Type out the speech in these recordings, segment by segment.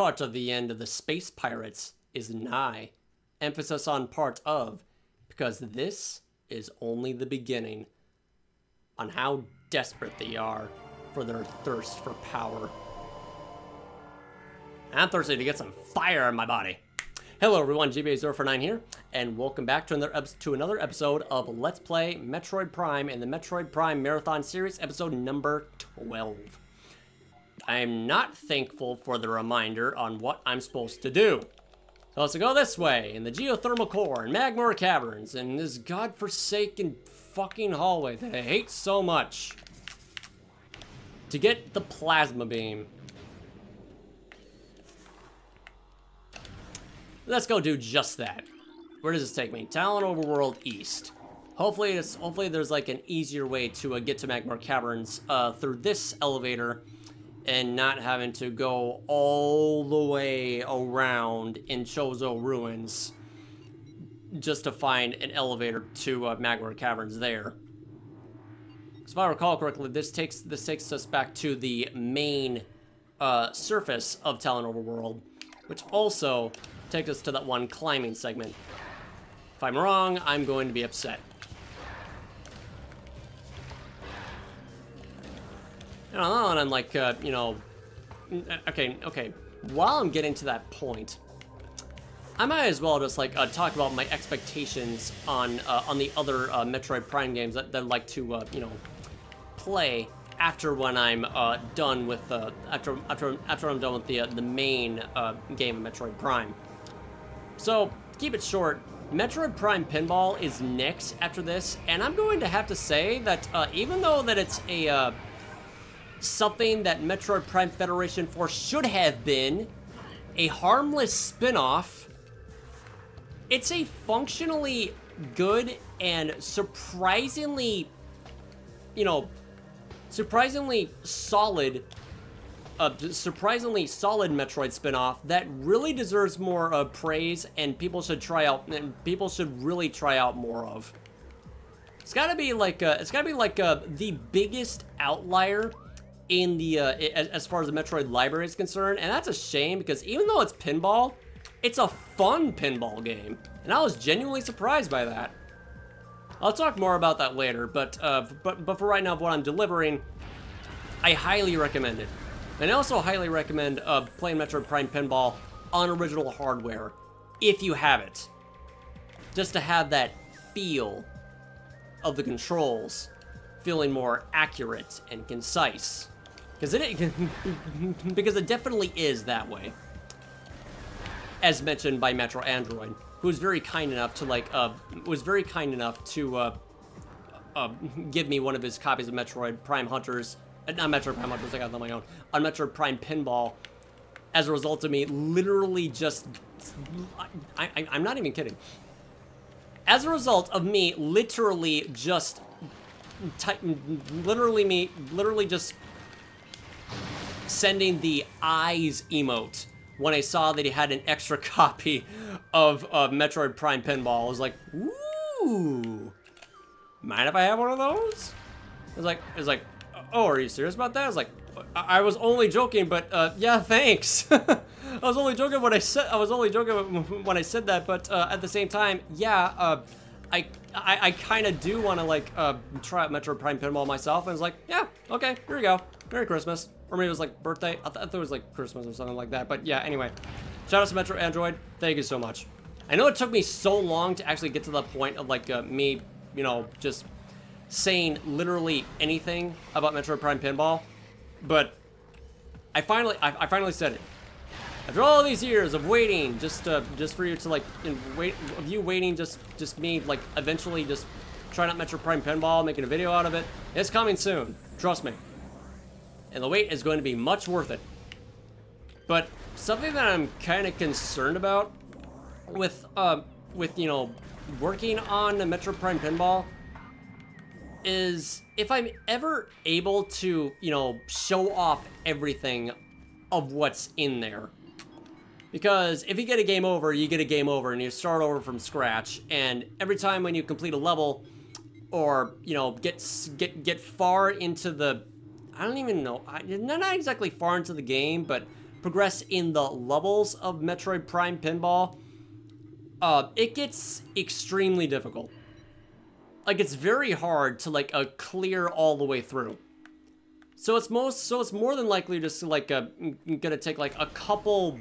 part of the end of the space pirates is nigh. Emphasis on part of, because this is only the beginning on how desperate they are for their thirst for power. I'm thirsty to get some fire in my body. Hello everyone, GBA049 here, and welcome back to another episode of Let's Play Metroid Prime in the Metroid Prime Marathon Series, episode number 12. I am not thankful for the reminder on what I'm supposed to do. So let's go this way, in the geothermal core, and magma caverns, and this godforsaken fucking hallway that I hate so much. To get the plasma beam. Let's go do just that. Where does this take me? Talon Overworld East. Hopefully there's like an easier way to get to Magma Caverns through this elevator and not having to go all the way around in Chozo Ruins just to find an elevator to Magma Caverns there. So if I recall correctly, this takes us back to the main surface of Talon Overworld, which also takes us to that one climbing segment. If I'm wrong, I'm going to be upset. And I'm like, you know, okay. While I'm getting to that point, I might as well just like talk about my expectations on the other Metroid Prime games that I'd like to, you know, play after when I'm done with after I'm done with the main game of Metroid Prime. So, to keep it short, Metroid Prime Pinball is next after this, and I'm going to have to say that even though that it's a something that Metroid Prime Federation Force should have been, a harmless spin-off, it's a functionally good and surprisingly, you know, surprisingly solid Metroid spin-off that really deserves more praise, and people should really try out more of. It's gotta be like the biggest outlier in the as far as the Metroid library is concerned, and that's a shame because even though it's pinball, it's a fun pinball game, and I was genuinely surprised by that. I'll talk more about that later, but for right now, what I'm delivering, I highly recommend it. And I also highly recommend playing Metroid Prime Pinball on original hardware, if you have it. Just to have that feel of the controls feeling more accurate and concise. Because it definitely is that way. As mentioned by Metro Android, who was very kind enough to give me one of his copies of Metroid Prime Hunters. Not Metroid Prime Hunters, I got them on my own. On Metroid Prime Pinball, as a result of me literally just... I'm not even kidding. As a result of me literally just... Literally just sending the eyes emote when I saw that he had an extra copy of Metroid Prime Pinball. I was like, ooh, mind if I have one of those? It was like, oh, are you serious about that? I was like, I was only joking, but yeah, thanks. I was only joking when I said that, but at the same time, yeah, I kind of do want to like try out Metroid Prime Pinball myself, and I was like, yeah, okay, here we go, Merry Christmas, or maybe it was like birthday. I thought it was like Christmas or something like that. But yeah, anyway, shout out to Metro Android. Thank you so much. I know it took me so long to actually get to the point of like me, you know, just saying literally anything about Metroid Prime Pinball, but I finally said it. After all these years of waiting, just for you to like, waiting, just me like eventually just trying out Metroid Prime Pinball, making a video out of it. It's coming soon, trust me. And the wait is going to be much worth it. But something that I'm kind of concerned about with you know, working on the Metroid Prime Pinball is if I'm ever able to, you know, show off everything of what's in there. Because if you get a game over, you get a game over, and you start over from scratch. And every time when you complete a level, or you know, get far into the, I don't even know, not exactly far into the game, but progress in the levels of Metroid Prime Pinball, it gets extremely difficult. Like, it's very hard to, like, clear all the way through. So it's more than likely just, like, gonna take, like, a couple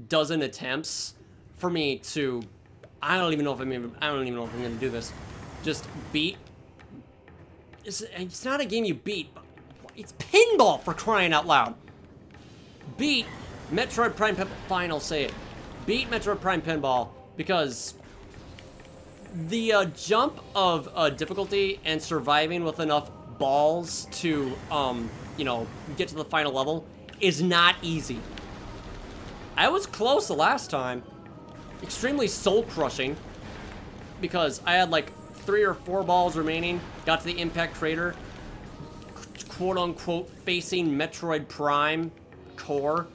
dozen attempts for me to... I don't even know if I'm gonna do this. Just beat... It's not a game you beat, but it's pinball, for crying out loud. Beat Metroid Prime Pinball. Fine, I'll say it. Beat Metroid Prime Pinball, because the jump of difficulty and surviving with enough balls to, you know, get to the final level is not easy. I was close the last time. Extremely soul-crushing, because I had like 3 or 4 balls remaining, got to the impact crater, quote-unquote facing Metroid Prime core,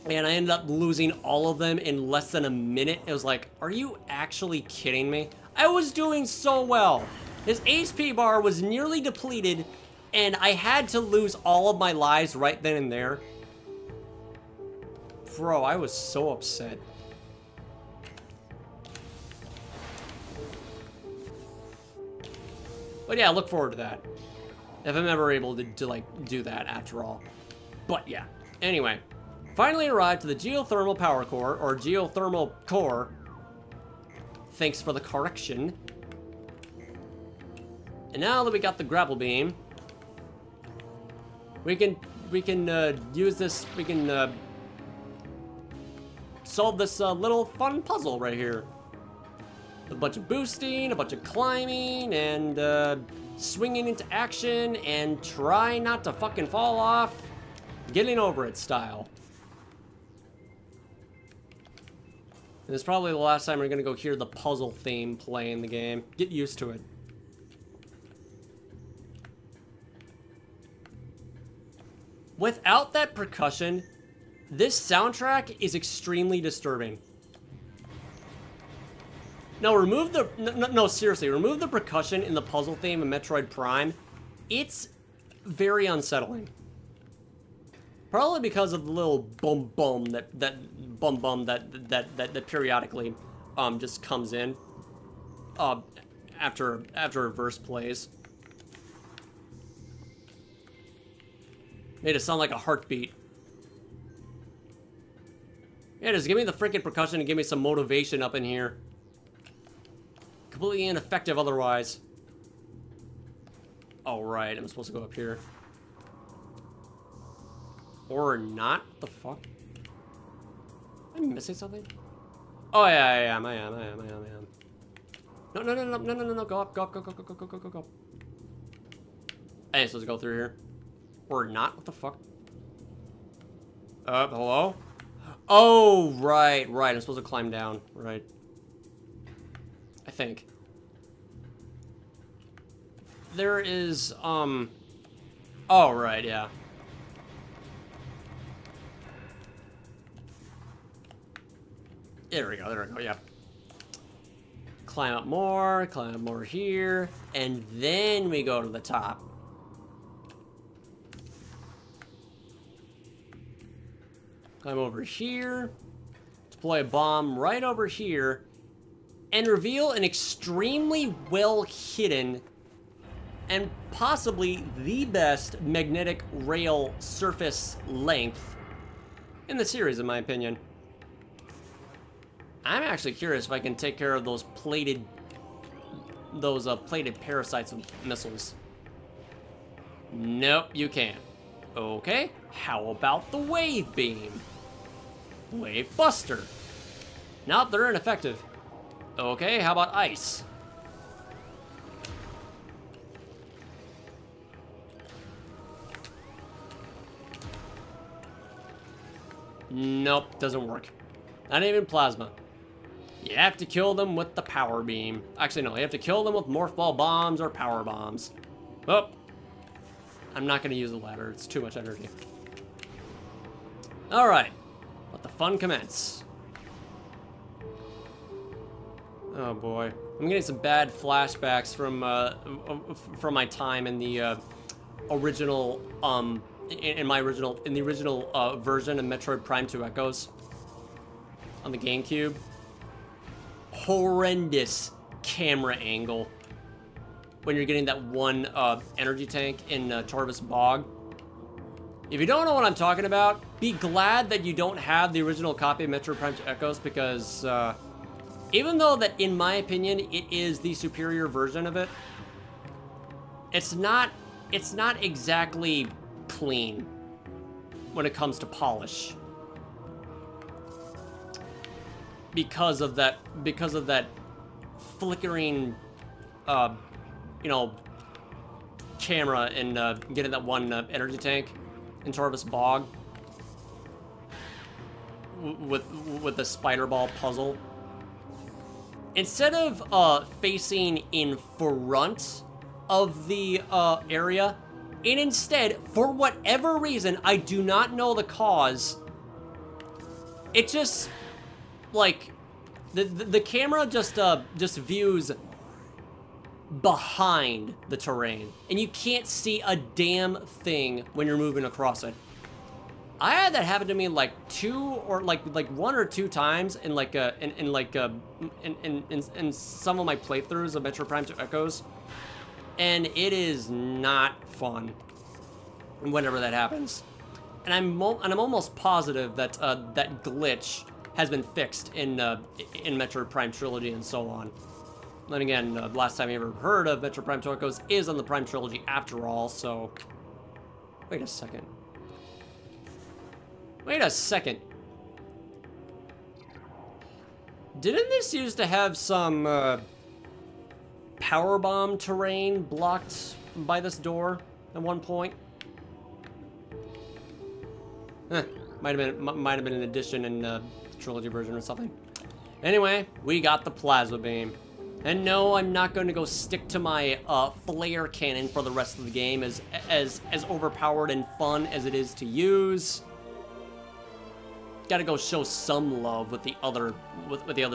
and I ended up losing all of them in less than a minute. It was like, are you actually kidding me? I was doing so well. His HP bar was nearly depleted, and I had to lose all of my lives right then and there. Bro, I was so upset. But yeah, look forward to that. If I'm ever able to like, do that after all. But yeah. Anyway. Finally arrived to the geothermal power core, or geothermal core. Thanks for the correction. And now that we got the grapple beam, we can use this, we can solve this little fun puzzle right here. A bunch of boosting, a bunch of climbing, and swinging into action, and try not to fucking fall off. Getting over it style. And it's probably the last time we're gonna go hear the puzzle theme play in the game. Get used to it. Without that percussion, this soundtrack is extremely disturbing. No, remove the... No, seriously. Remove the percussion in the puzzle theme of Metroid Prime. It's very unsettling. Probably because of the little bum bum that periodically just comes in after a verse plays. Made it sound like a heartbeat. Yeah, just give me the freaking percussion and give me some motivation up in here. Completely ineffective otherwise. Oh, right. I'm supposed to go up here. Or not? What the fuck? Am I missing something? Oh, yeah, I am. No. Go up. Go. I ain't supposed to go through here. Or not? What the fuck? Hello? Oh, right. I'm supposed to climb down. Right. I think. There is, oh, right, yeah. There we go, yeah. Climb up more here, and then we go to the top. Climb over here, deploy a bomb right over here, and reveal an extremely well hidden and possibly the best magnetic rail surface length in the series, in my opinion. I'm actually curious if I can take care of those plated parasites with missiles. Nope, you can't. Okay, how about the wave beam? Wave buster. Nope, they're ineffective. Okay, how about ice? Nope, doesn't work. Not even plasma. You have to kill them with the power beam. Actually, no, you have to kill them with morph ball bombs or power bombs. Oh, I'm not going to use the ladder. It's too much energy. All right, let the fun commence. Oh boy, I'm getting some bad flashbacks from my time in the original in the original version of Metroid Prime 2 Echoes on the GameCube. Horrendous camera angle when you're getting that one energy tank in Torvus Bog. If you don't know what I'm talking about, be glad that you don't have the original copy of Metroid Prime 2 Echoes, because even though that, in my opinion, it is the superior version of it, it's not exactly clean when it comes to polish. Because of that flickering, you know, camera and getting that one energy tank in Torvus Bog with the spider ball puzzle. Instead of facing in front of the area, and instead, for whatever reason, I do not know the cause, it just, like, the camera just views behind the terrain, and you can't see a damn thing when you're moving across it. I had that happen to me like one or two times in in some of my playthroughs of Metroid Prime 2 Echoes, and it is not fun whenever that happens. And I'm almost positive that that glitch has been fixed in Metroid Prime Trilogy and so on. Then again, the last time I ever heard of Metroid Prime 2 Echoes is on the Prime Trilogy after all, so... Wait a second. Wait a second. Didn't this used to have some powerbomb terrain blocked by this door at one point? Might have been an addition in the Trilogy version or something. Anyway, we got the plasma beam. And no, I'm not going to go stick to my flare cannon for the rest of the game, as overpowered and fun as it is to use. Gotta go show some love with the other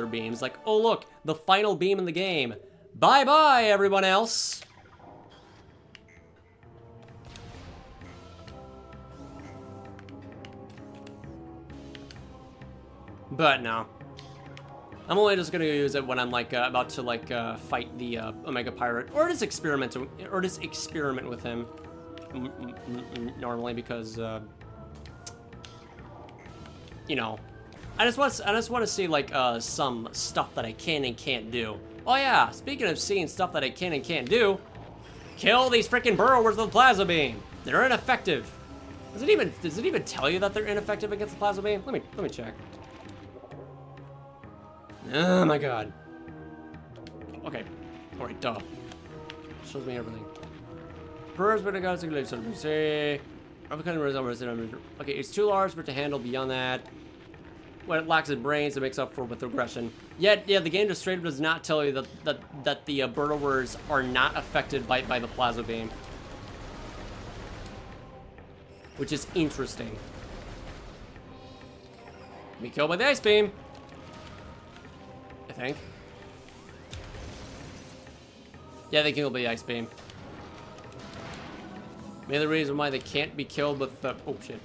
beams. Like, oh look, the final beam in the game. Bye bye, everyone else. But no. I'm only just gonna use it when I'm like about to like fight the Omega Pirate, or just experiment with him normally, because you know, I just want to see like some stuff that I can and can't do. Oh yeah, speaking of seeing stuff that I can and can't do, kill these freaking burrowers with the plasma beam. They're ineffective. Does it even tell you that they're ineffective against the plasma beam? Let me check. Oh my god. Okay. Alright, duh. Shows me everything. First, but I got to say. Okay, it's too large for it to handle beyond that. When it lacks its brains, it makes up for with aggression. Yet, yeah, the game just straight up does not tell you that the burrowers are not affected by the plasma beam. Which is interesting. Be killed by the ice beam. I think. Yeah, they killed by the ice beam. Maybe the reason why they can't be killed with the... Oh, shit.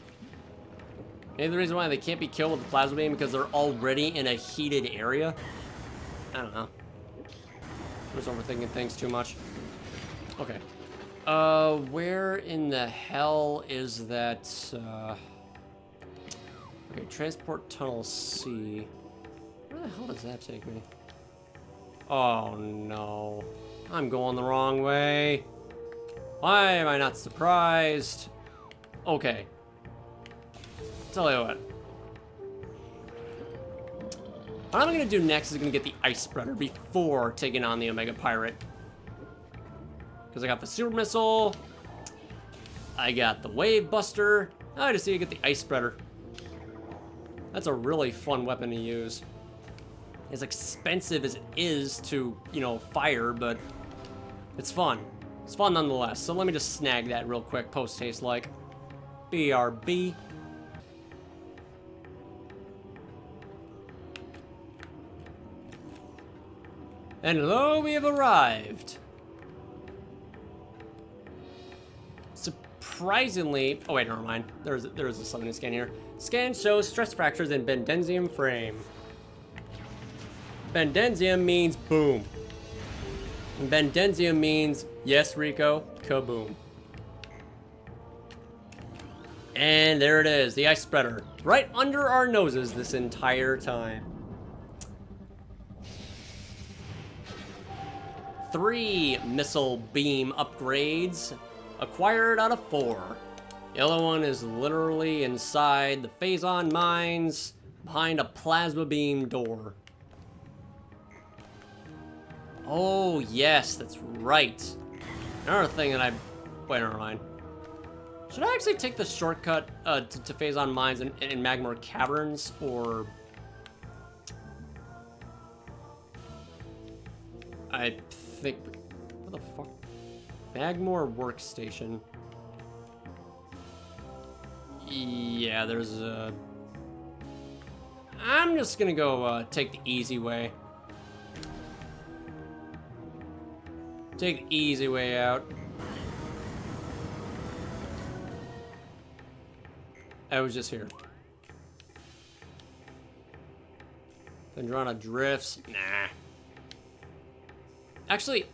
Maybe the reason why they can't be killed with the plasma beam because they're already in a heated area? I don't know. I'm just overthinking things too much. Okay. Where in the hell is that, Okay, transport tunnel C. Where the hell does that take me? Oh, no. I'm going the wrong way. Why am I not surprised? Okay. Tell you what. What I'm gonna do next is gonna get the ice spreader before taking on the Omega Pirate. Because I got the super missile. I got the wave buster. I just need to get the ice spreader. That's a really fun weapon to use. As expensive as it is to, you know, fire, but it's fun. It's fun nonetheless. So let me just snag that real quick, post-haste like. BRB. And lo, we have arrived. surprisingly... Oh, wait, never mind. There's a summoning scan here. Scan shows stress fractures in Bendenzium frame. Bendenzium means boom. And Bendenzium means, yes, Rico, kaboom. And there it is, the ice spreader. Right under our noses this entire time. 3 missile beam upgrades acquired out of 4. The other one is literally inside the Phazon mines behind a plasma beam door. Oh, yes, that's right. Another thing that wait, never mind. Should I actually take the shortcut to Phazon mines in Magmor Caverns, or... I think... What the fuck? Magmor Workstation. Yeah, there's a... I'm just gonna go take the easy way. Take the easy way out. I was just here. Phendrana drifts. Nah. Actually.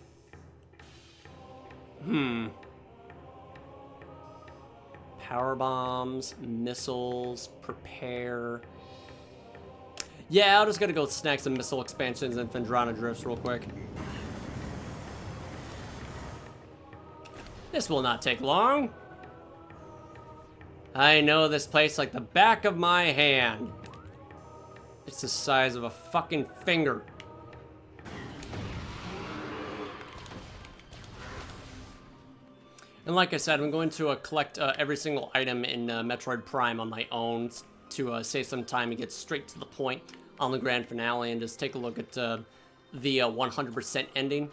Power bombs, missiles, prepare. Yeah, I'll just gotta go snag some missile expansions and Phendrana drifts real quick. This will not take long. I know this place like the back of my hand. It's the size of a fucking finger. And like I said, I'm going to collect every single item in Metroid Prime on my own to save some time and get straight to the point on the grand finale and just take a look at the 100% ending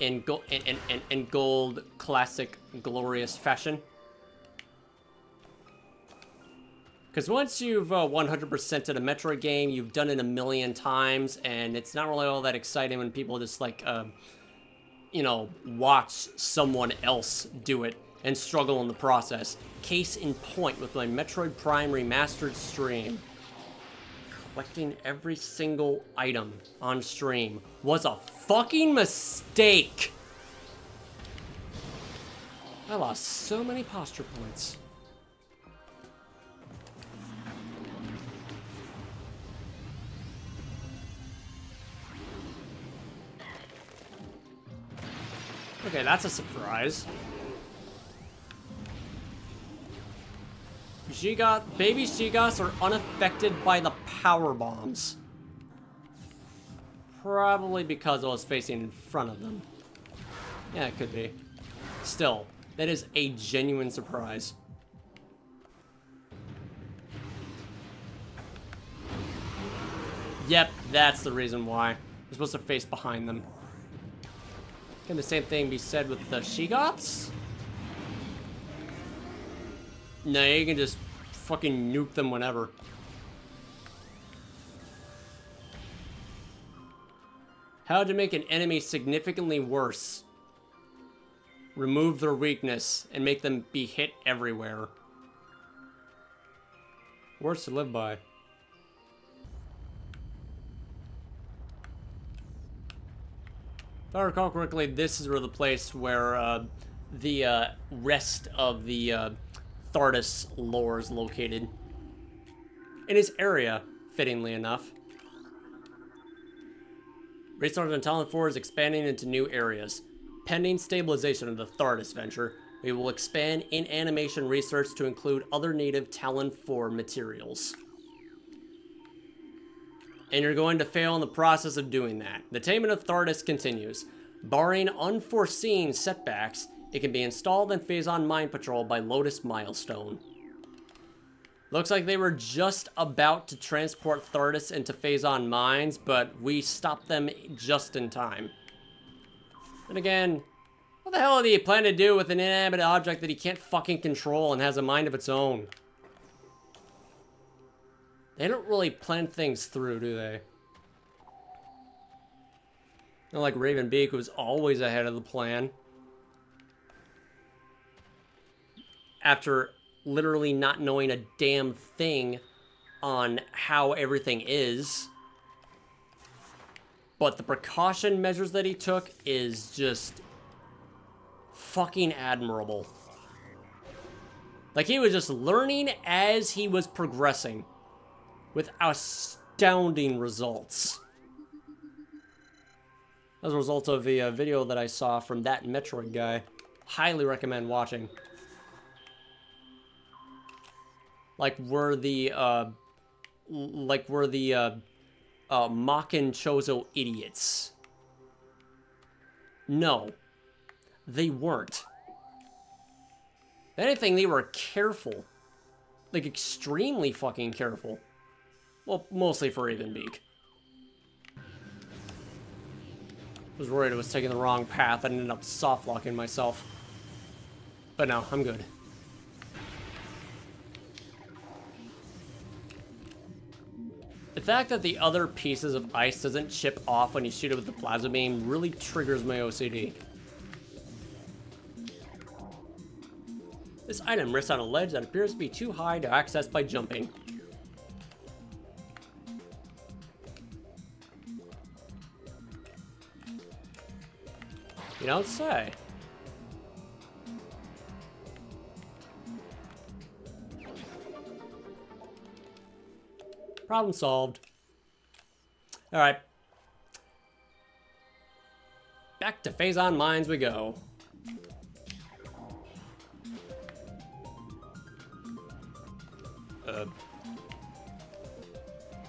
in gold classic glorious fashion. Because once you've 100%ed a Metroid game, you've done it a million times, and it's not really all that exciting when people just like, you know, watch someone else do it and struggle in the process. Case in point with my Metroid Prime Remastered stream. Collecting every single item on stream was a fucking mistake. I lost so many posture points. Okay, that's a surprise. Baby Shigoths are unaffected by the power bombs. Probably because I was facing in front of them. Yeah, it could be. Still, that is a genuine surprise. Yep, that's the reason why. You're supposed to face behind them. Can the same thing be said with the Shigoths? No, you can just fucking nuke them whenever. How to make an enemy significantly worse. Remove their weakness and make them be hit everywhere. Words to live by. If I recall correctly, this is where the place where the rest of the Thardus lore is located. In his area, fittingly enough. Resource on Talon 4 is expanding into new areas. Pending stabilization of the Thardus venture, we will expand in animation research to include other native Talon 4 materials. And you're going to fail in the process of doing that. The attainment of Thardus continues. Barring unforeseen setbacks, it can be installed in Phazon Mine Patrol by Lotus Milestone. Looks like they were just about to transport Thardus into Phazon Mines, but we stopped them just in time. And again, what the hell do you plan to do with an inanimate object that he can't fucking control and has a mind of its own? They don't really plan things through, do they? Not like Ravenbeak, who's always ahead of the plan. after literally not knowing a damn thing on how everything is. But the precaution measures that he took is just fucking admirable. Like, he was just learning as he was progressing with astounding results. As a result of the video that I saw from that Metroid guy. Highly recommend watching. Like, were the Mockin Chozo idiots? No. They weren't. If anything, they were careful. Like, extremely fucking careful. Well, mostly for Ravenbeak. I was worried I was taking the wrong path and ended up soft-locking myself. But no, I'm good. The fact that the other pieces of ice doesn't chip off when you shoot it with the plasma beam really triggers my OCD. This item rests on a ledge that appears to be too high to access by jumping. You don't say. Problem solved. Alright. Back to Phazon Mines we go.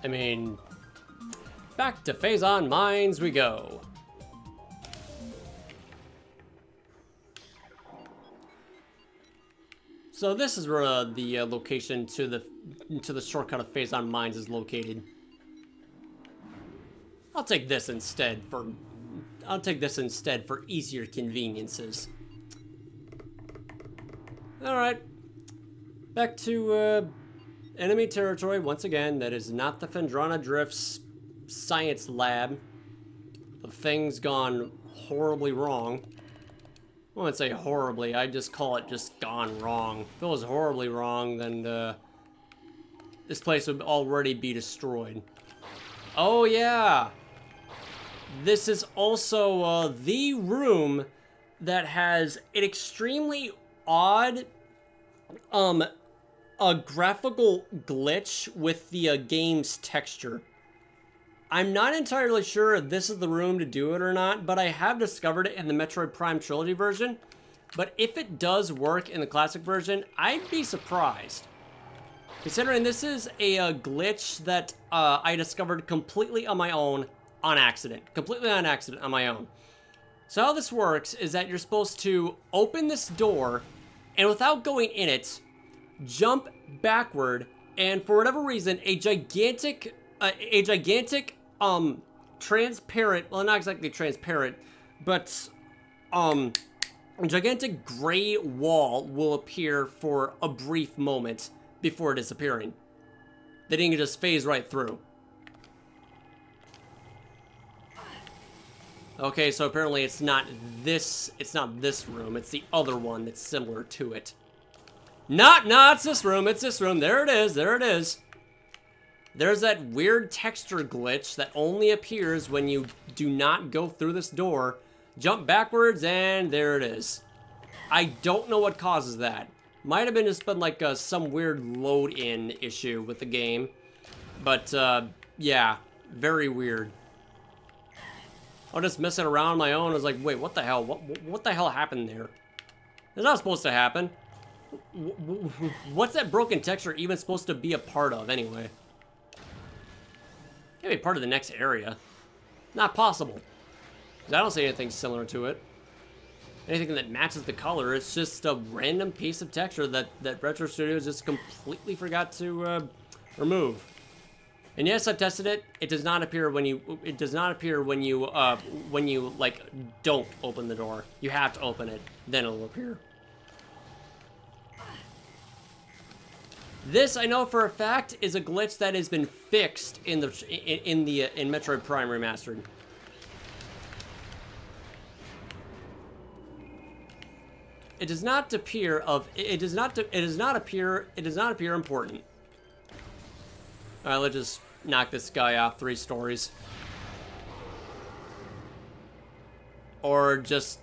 I mean, back to Phazon Mines we go. So this is where the location to the shortcut of Phazon Mines is located. I'll take this instead for easier conveniences. All right, back to enemy territory once again. That is not the Phendrana Drifts science lab. The thing's gone horribly wrong. I wouldn't say horribly, I'd just call it just gone wrong. If it was horribly wrong, then this place would already be destroyed. Oh yeah! This is also the room that has an extremely odd a graphical glitch with the game's texture. I'm not entirely sure if this is the room to do it or not, but I have discovered it in the Metroid Prime Trilogy version. But if it does work in the classic version, I'd be surprised. Considering this is a glitch that I discovered completely on my own, on accident. Completely on accident on my own. So how this works is that you're supposed to open this door, and without going in it, jump backward, and for whatever reason, a gigantic transparent, well, not exactly transparent, but a gigantic gray wall will appear for a brief moment before disappearing. Then you can just phase right through. Okay, so apparently it's not this room, it's the other one that's similar to it. No, it's this room, there it is, There's that weird texture glitch that only appears when you do not go through this door, jump backwards, and there it is. I don't know what causes that. Might have been just been like some weird load-in issue with the game. But, yeah, very weird. I was just messing around on my own. I was like, wait, what the hell? What the hell happened there? It's not supposed to happen. What's that broken texture even supposed to be a part of, anyway? Can't be part of the next area. Not possible. 'Cause I don't see anything similar to it. Anything that matches the color, it's just a random piece of texture that Retro Studios just completely forgot to remove. And yes, I've tested it. It does not appear when you. It does not appear when you like don't open the door. You have to open it, then it'll appear. This I know for a fact is a glitch that has been fixed in Metroid Prime Remastered. It does not appear important. Alright, let's just knock this guy off 3 stories. Or just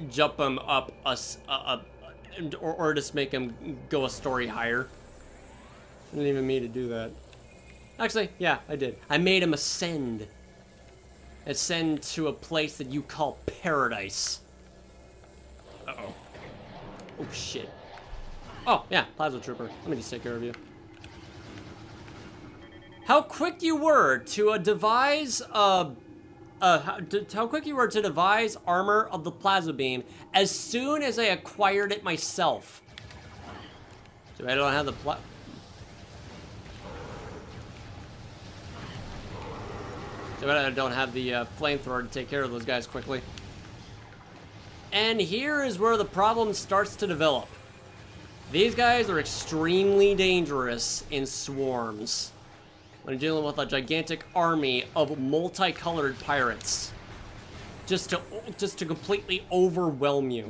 jump him up or just make him go a story higher. I didn't even mean to do that. Actually, yeah, I did. I made him ascend. Ascend to a place that you call paradise. Uh-oh. Oh, shit. Oh, yeah, Plasma Trooper. Let me just take care of you. How quick you were to devise how quick you were to devise armor of the plasma beam as soon as I acquired it myself. So I don't have the I don't have the flamethrower to take care of those guys quickly. And here is where the problem starts to develop. These guys are extremely dangerous in swarms when you're dealing with a gigantic army of multicolored pirates. Just to completely overwhelm you.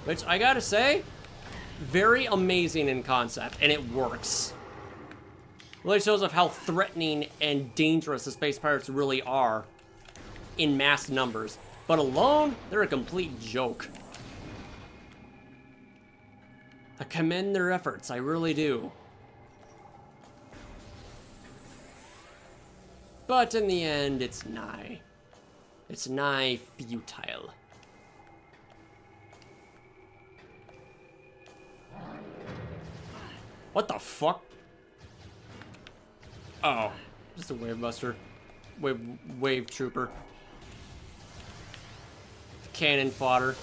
Which, I gotta say, very amazing in concept, and it works. Really shows off how threatening and dangerous the space pirates really are in mass numbers. But alone, they're a complete joke. I commend their efforts, I really do. But in the end, it's nigh futile. What the fuck? Oh, just a wave buster. Wave trooper. Cannon fodder.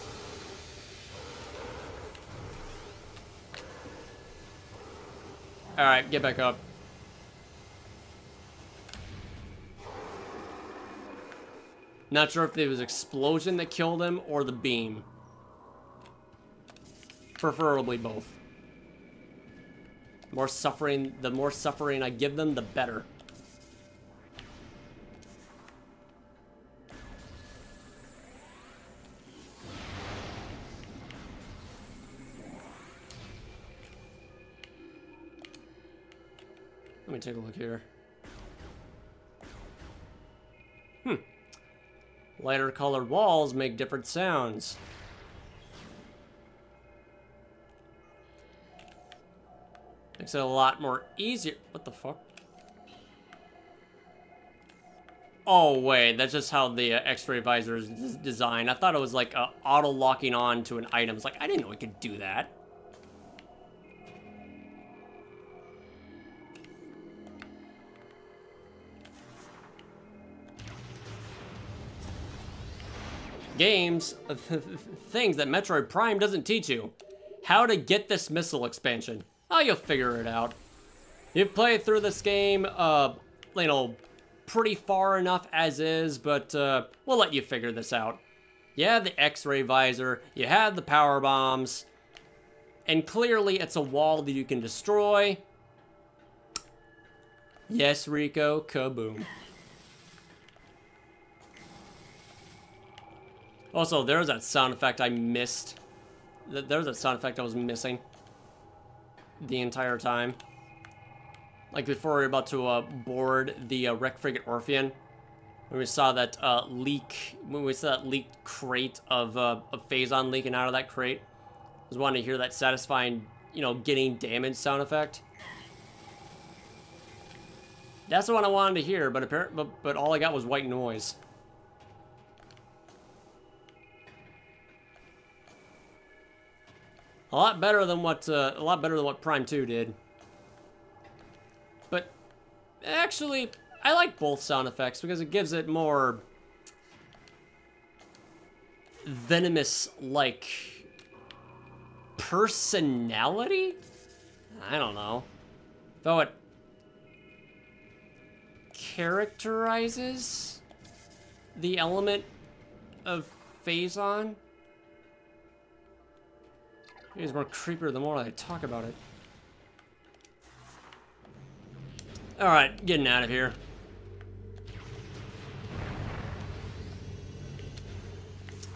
Alright, get back up. Not sure if it was explosion that killed him or the beam. Preferably both. The more suffering I give them, the better. Let me take a look here. Lighter colored walls make different sounds. Makes it a lot more easier. What the fuck? Oh, wait. That's just how the X-ray visor is designed. I thought it was like auto-locking on to an item. It's like, I didn't know it could do that. Games, things that Metroid Prime doesn't teach you. How to get this missile expansion. Oh, you'll figure it out. You've played through this game, you know, pretty far enough as is, but we'll let you figure this out. You have the X-ray visor, you have the power bombs, and clearly it's a wall that you can destroy. Yes, Rico, kaboom. Also, there's that sound effect I missed. There's that sound effect I was missing the entire time. Like before we were about to board the wreck frigate Orpheon, when we saw that leaked crate of Phazon leaking out of that crate. I was wanting to hear that satisfying, you know, getting damaged sound effect. That's the one I wanted to hear, but all I got was white noise. A lot better than what Prime 2 did. But actually, I like both sound effects because it gives it more venomous-like personality? I don't know. Though it characterizes the element of Phazon. It's more creepier the more I talk about it. Alright, getting out of here.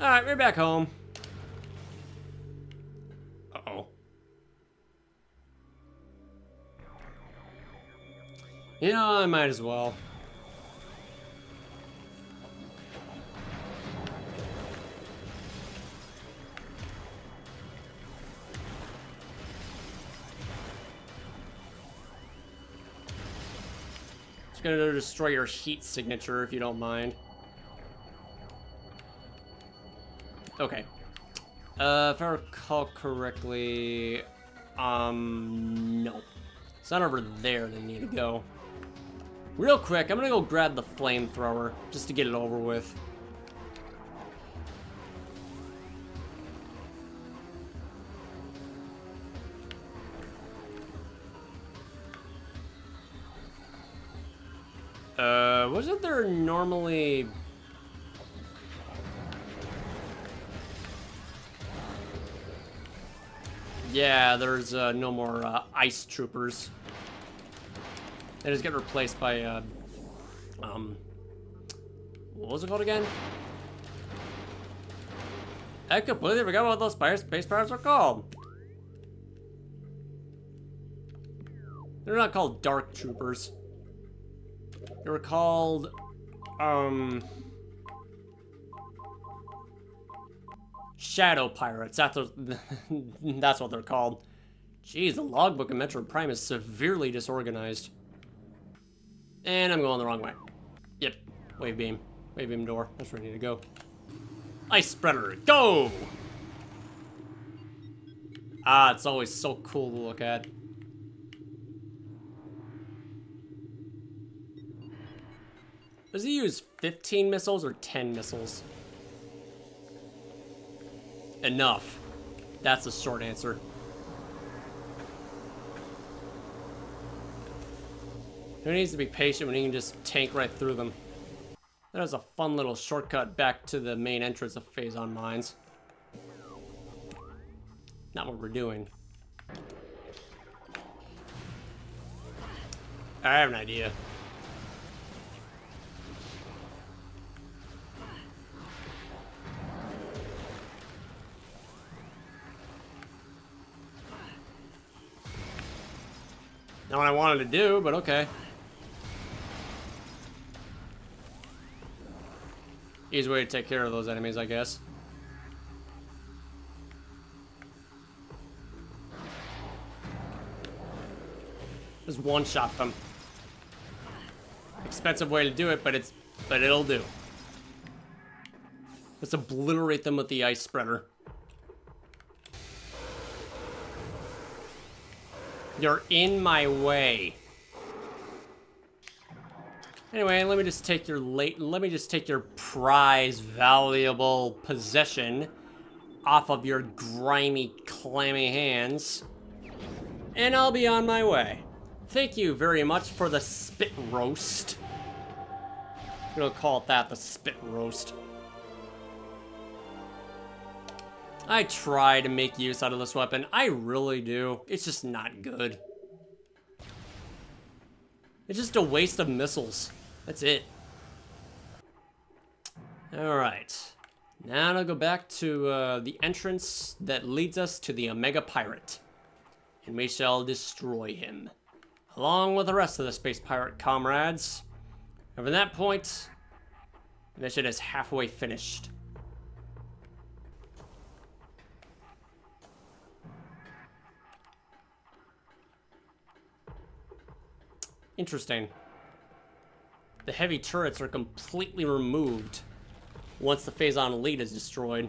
Alright, we're back home. Uh-oh. You know, I might as well. Just gonna destroy your heat signature if you don't mind. Okay. If I recall correctly, no. It's not over there they need to go. Real quick, I'm gonna go grab the flamethrower just to get it over with. Wasn't there normally... Yeah, there's no more ice troopers. They just get replaced by what was it called again? I completely forgot what those space pirates are called. They're not called dark troopers. They were called shadow pirates. That's what they're called. Jeez, the logbook in Metroid Prime is severely disorganized. And I'm going the wrong way. Yep, wave beam. Wave beam door. That's where I need to go. Ice spreader, go! Ah, it's always so cool to look at. Does he use 15 missiles or 10 missiles? Enough. That's the short answer. Who needs to be patient when you can just tank right through them? That was a fun little shortcut back to the main entrance of Phazon Mines. Not what we're doing. I have an idea. Not what I wanted to do, but okay. Easy way to take care of those enemies, I guess. Just one-shot them. Expensive way to do it, but it'll do. Let's obliterate them with the ice spreader. You're in my way. Anyway, let me just take your prize valuable possession off of your grimy, clammy hands. And I'll be on my way. Thank you very much for the spit roast. I'm gonna call it that, the spit roast. I try to make use out of this weapon. I really do. It's just not good. It's just a waste of missiles. That's it. Alright. Now I'll go back to the entrance that leads us to the Omega Pirate. And we shall destroy him. Along with the rest of the Space Pirate comrades. And from that point, the mission is halfway finished. Interesting. The heavy turrets are completely removed once the Phazon Elite is destroyed.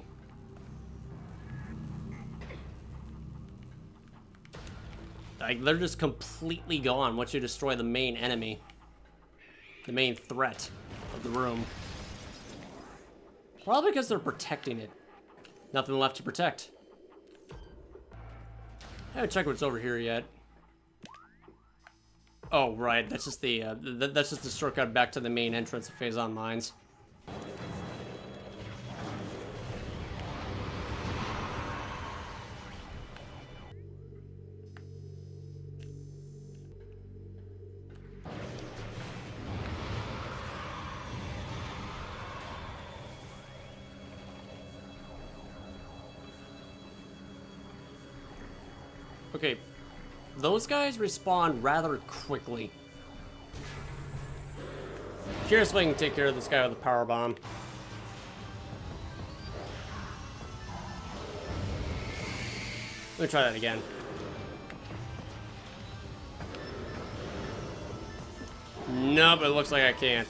Like, they're just completely gone once you destroy the main enemy. The main threat of the room. Probably because they're protecting it. Nothing left to protect. I haven't checked what's over here yet. Oh, right. That's just the shortcut back to the main entrance of Phazon Mines. Okay, those guys respawn rather quickly. Curious if I can take care of this guy with a power bomb. Let me try that again. Nope, it looks like I can't.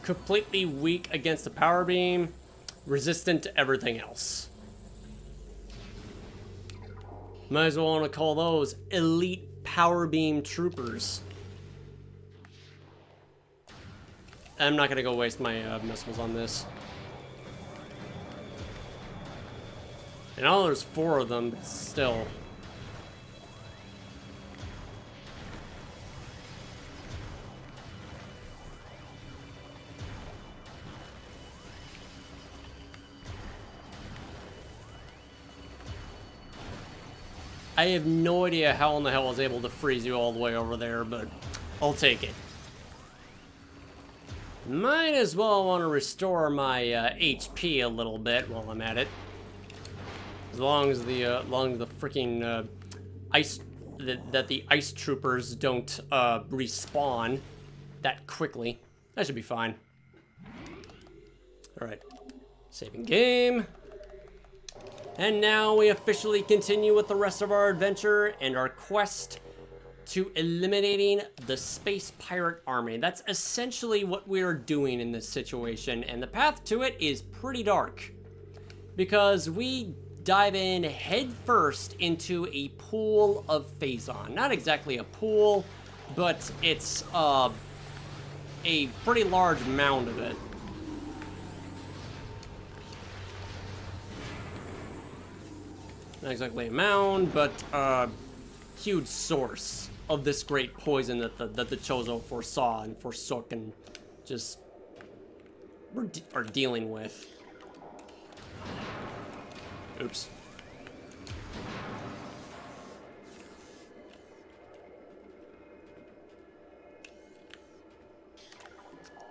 Completely weak against the power beam, resistant to everything else. Might as well want to call those elite power beam troopers. I'm not gonna go waste my missiles on this. I know there's 4 of them, but still. I have no idea how in the hell I was able to freeze you all the way over there, but I'll take it. Might as well want to restore my HP a little bit while I'm at it. As long as the freaking ice that the ice troopers don't respawn that quickly, that should be fine. All right, saving game. And now we officially continue with the rest of our adventure and our quest to eliminating the space pirate army. That's essentially what we're doing in this situation, and the path to it is pretty dark because we dive in head first into a pool of Phazon. Not exactly a pool, but it's a pretty large mound of it. Not exactly a mound, but a huge source of this great poison that the Chozo foresaw and forsook and just are dealing with. Oops.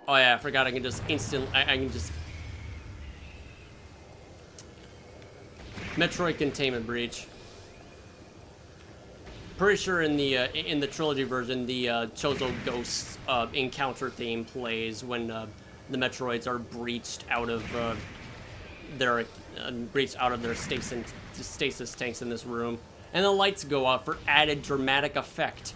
Oh yeah, I forgot I can just I can just Metroid containment breach. Pretty sure in the trilogy version, the Chozo Ghosts encounter theme plays when the Metroids are breached out of their stasis tanks in this room, and the lights go off for added dramatic effect.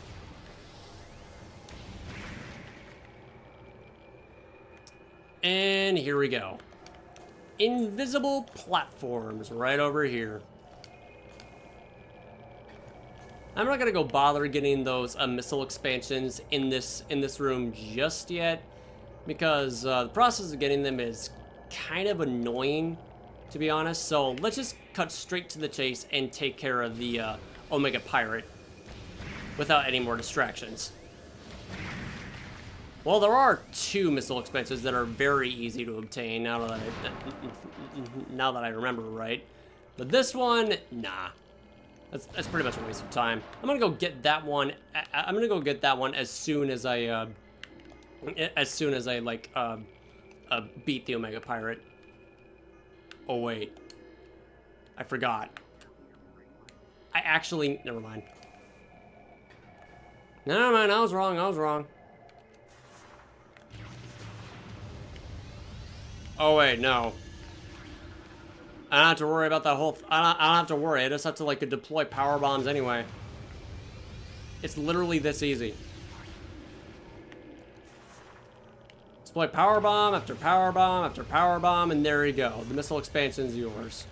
And here we go. Invisible platforms right over here. I'm not gonna go bother getting those missile expansions in this room just yet, because the process of getting them is kind of annoying, to be honest. So let's just cut straight to the chase and take care of the Omega Pirate without any more distractions. Well, there are 2 missile expansions that are very easy to obtain now that I remember right. But this one, nah. That's pretty much a waste of time. I'm gonna go get that one. I'm gonna go get that one as soon as I like beat the Omega Pirate. Oh wait, I forgot. I actually never mind. Never mind. I was wrong. I was wrong. Oh wait, no. I don't have to worry about that whole... I don't have to worry. I just have to, like, deploy power bombs anyway. It's literally this easy. Deploy power bomb after power bomb after power bomb, and there you go. The missile expansion is yours.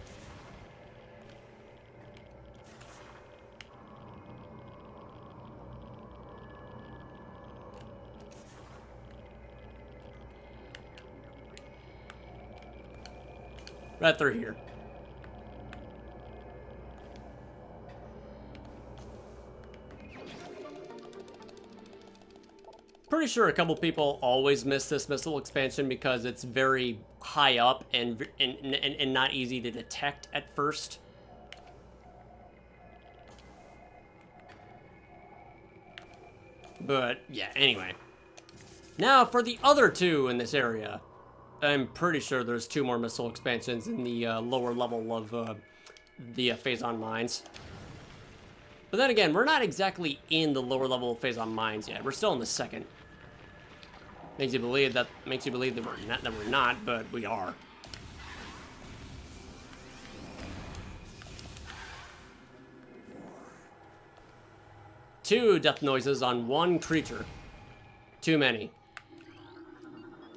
Right through here. Pretty sure a couple people always miss this missile expansion because it's very high up and not easy to detect at first. But yeah, anyway. Now for the other two in this area. I'm pretty sure there's 2 more missile expansions in the lower level of the Phazon mines. But then again, we're not exactly in the lower level of Phazon mines yet. We're still in the second. Makes you believe that we're not, but we are. Two death noises on one creature. Too many.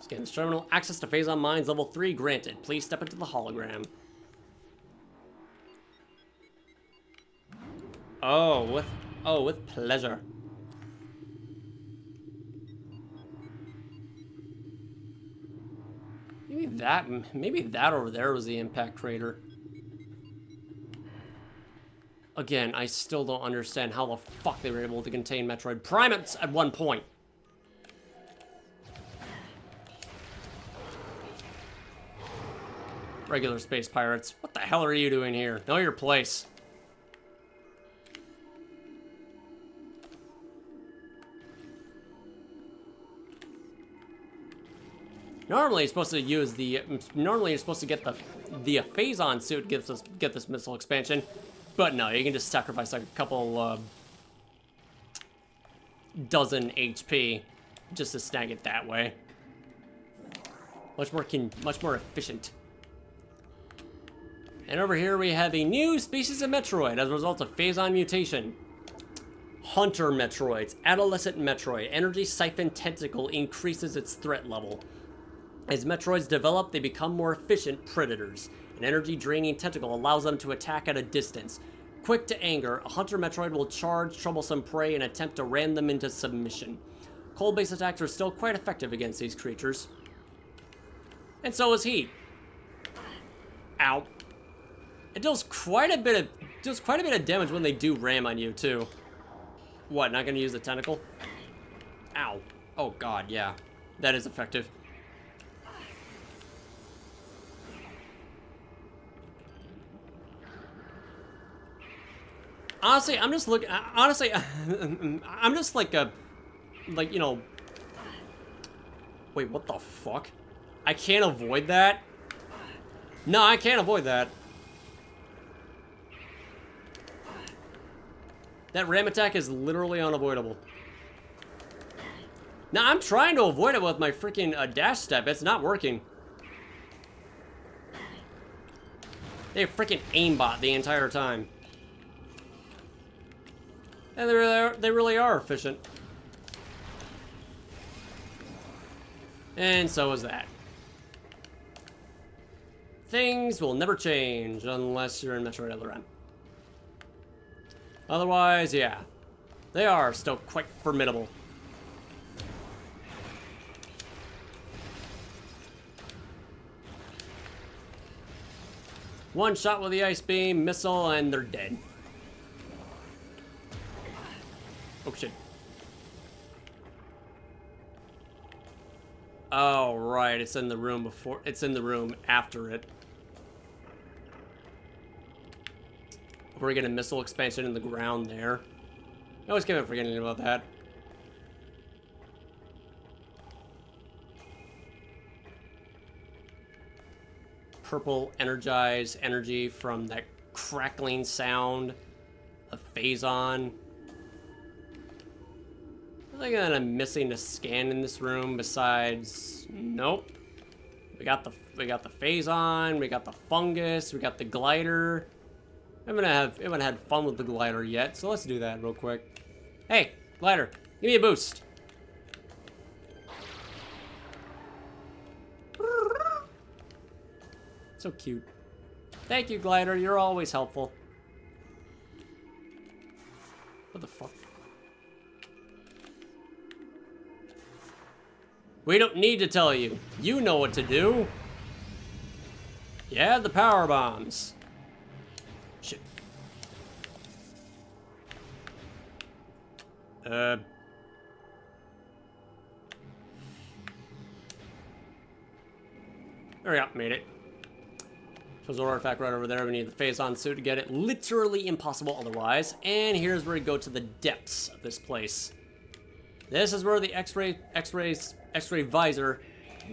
Scan this terminal. Access to Phazon Mines level 3 granted. Please step into the hologram. Oh, with pleasure. Maybe that over there was the impact crater. Again, I still don't understand how the fuck they were able to contain Metroid primates at one point. Regular space pirates. What the hell are you doing here? Know your place. Normally you're supposed to use the normally you're supposed to get the Phazon suit get this missile expansion, but no, you can just sacrifice like a couple dozen HP just to snag it that way. Much more efficient. And over here we have a new species of Metroid as a result of Phazon mutation. Hunter Metroids, adolescent Metroid, energy siphon tentacle increases its threat level. As Metroids develop, they become more efficient predators. An energy-draining tentacle allows them to attack at a distance. Quick to anger, a Hunter Metroid will charge troublesome prey and attempt to ram them into submission. Cold-based attacks are still quite effective against these creatures. And so is heat. Ow. It does quite a bit of damage when they do ram on you too. What, not gonna use the tentacle? Ow. Oh god, yeah. That is effective. Honestly, I'm just looking. Honestly, I'm just like you know. Wait, what the fuck? I can't avoid that? No, I can't avoid that. That ram attack is literally unavoidable. Now, I'm trying to avoid it with my freaking dash step. It's not working. They freaking aimbot the entire time. And they really are efficient. And so is that. Things will never change unless you're in Metroid Other M. Otherwise, yeah. They are still quite formidable. One shot with the ice beam, missile, and they're dead. Oh shit. Oh right, it's in the room before. It's in the room after it. We're getting a missile expansion in the ground there. I always keep on forgetting about that. Purple energized energy from that crackling sound of Phazon. I think that I'm missing a scan in this room besides, nope. We got the Phazon, we got the fungus, we got the glider. I haven't had fun with the glider yet, so let's do that real quick. Hey, glider, give me a boost. So cute. Thank you, glider, you're always helpful. What the fuck? We don't need to tell you. You know what to do. Yeah, the power bombs. Shit. There we go, made it. There's an artifact right over there. We need the phase-on suit to get it. Literally impossible otherwise. And here's where we go to the depths of this place. This is where the X-ray visor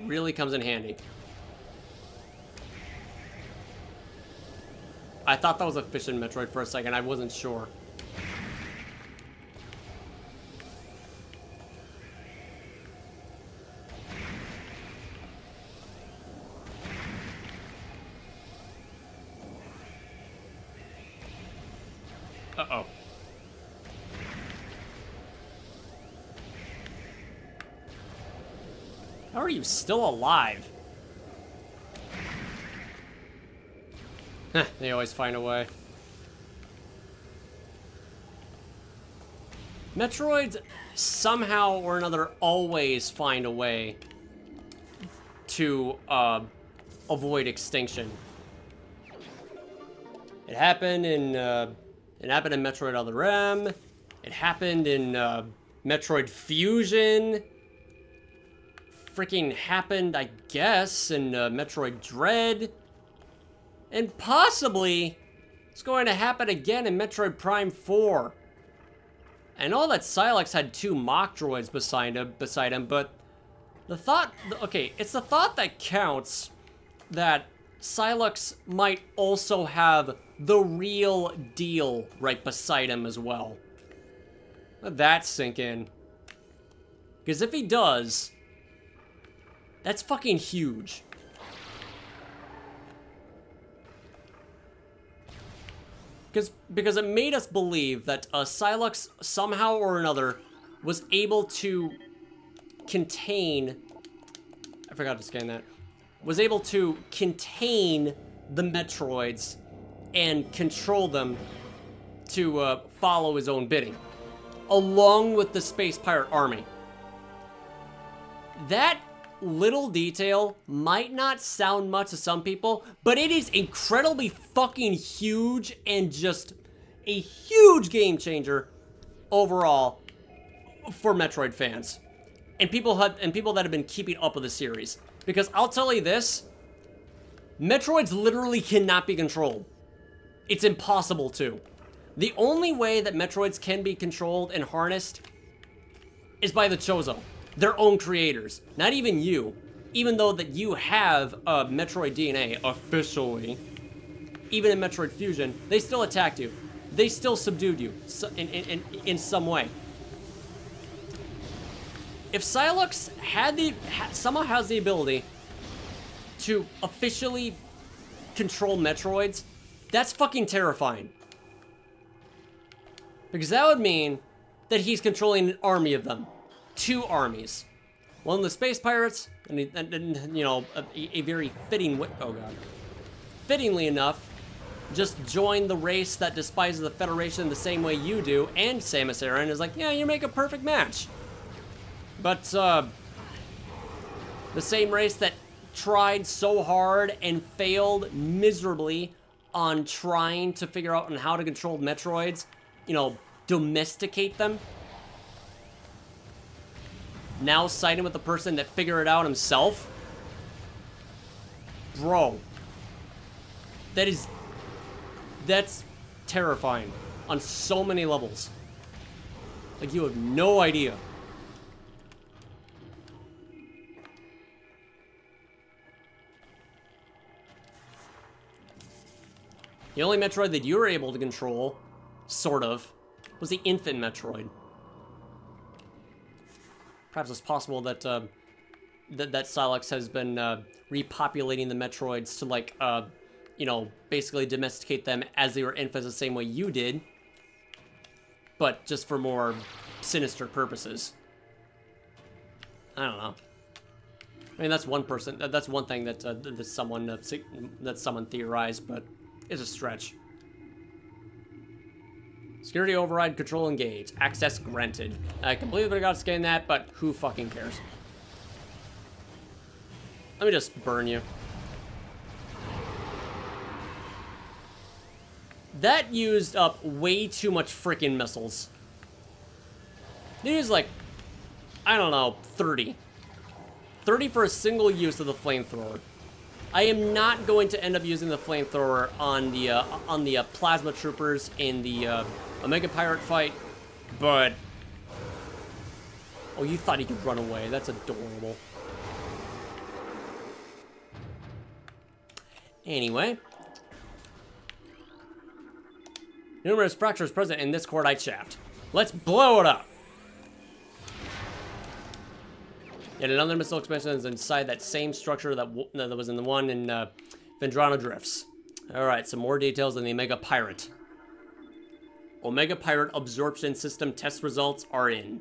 really comes in handy. I thought that was a fish in Metroid for a second. I wasn't sure. Uh-oh. How are you still alive? They always find a way. Metroids somehow or another always find a way to avoid extinction. It happened in Metroid Other M. It happened in Metroid Fusion. Freaking happened, I guess, in Metroid Dread. And possibly, it's going to happen again in Metroid Prime 4. I know that Silex had 2 mock droids beside him, but the thought, okay, it's the thought that counts that Silex might also have the real deal right beside him as well. Let that sink in. Because if he does, that's fucking huge. Because it made us believe that Silex somehow or another was able to contain... I forgot to scan that. Was able to contain the Metroids and control them to follow his own bidding, along with the Space Pirate Army. That little detail might not sound much to some people, but it is incredibly fucking huge and just a huge game changer overall for Metroid fans and people that have been keeping up with the series. Because I'll tell you this, Metroids literally cannot be controlled. It's impossible to. The only way that Metroids can be controlled and harnessed is by the Chozo, their own creators. Not even you. Even though that you have Metroid DNA officially, even in Metroid Fusion, they still attacked you. They still subdued you in some way. If Silex somehow has the ability to officially control Metroids, that's fucking terrifying. Because that would mean that he's controlling an army of them. 2 armies. One of the Space Pirates, and you know, a very fitting... Oh god. Fittingly enough, just join the race that despises the Federation the same way you do, and Samus Aran is like, yeah, you make a perfect match. But, the same race that tried so hard and failed miserably on trying to figure out on how to control Metroids, you know, domesticate them, now siding with the person that figured it out himself. Bro. That's terrifying on so many levels. Like, you have no idea. The only Metroid that you were able to control, sort of, was the infant Metroid. Perhaps it's possible that that Silex has been repopulating the Metroids to, like, you know, basically domesticate them as they were infants the same way you did, but just for more sinister purposes. I don't know. I mean, that's one person. That's one thing that that someone theorized, but it's a stretch. Security override, control engaged. Access granted. I completely forgot to scan that, but who fucking cares? Let me just burn you. That used up way too much freaking missiles. They used like, I don't know, 30. 30 for a single use of the flamethrower. I am not going to end up using the flamethrower on the plasma troopers in the Omega Pirate fight, but oh, you thought he could run away? That's adorable. Anyway, numerous fractures present in this cordite shaft. Let's blow it up. Yet another missile expansion is inside that same structure that was in the one in Vendrano Drifts. Alright, some more details on the Omega Pirate. Omega Pirate absorption system test results are in.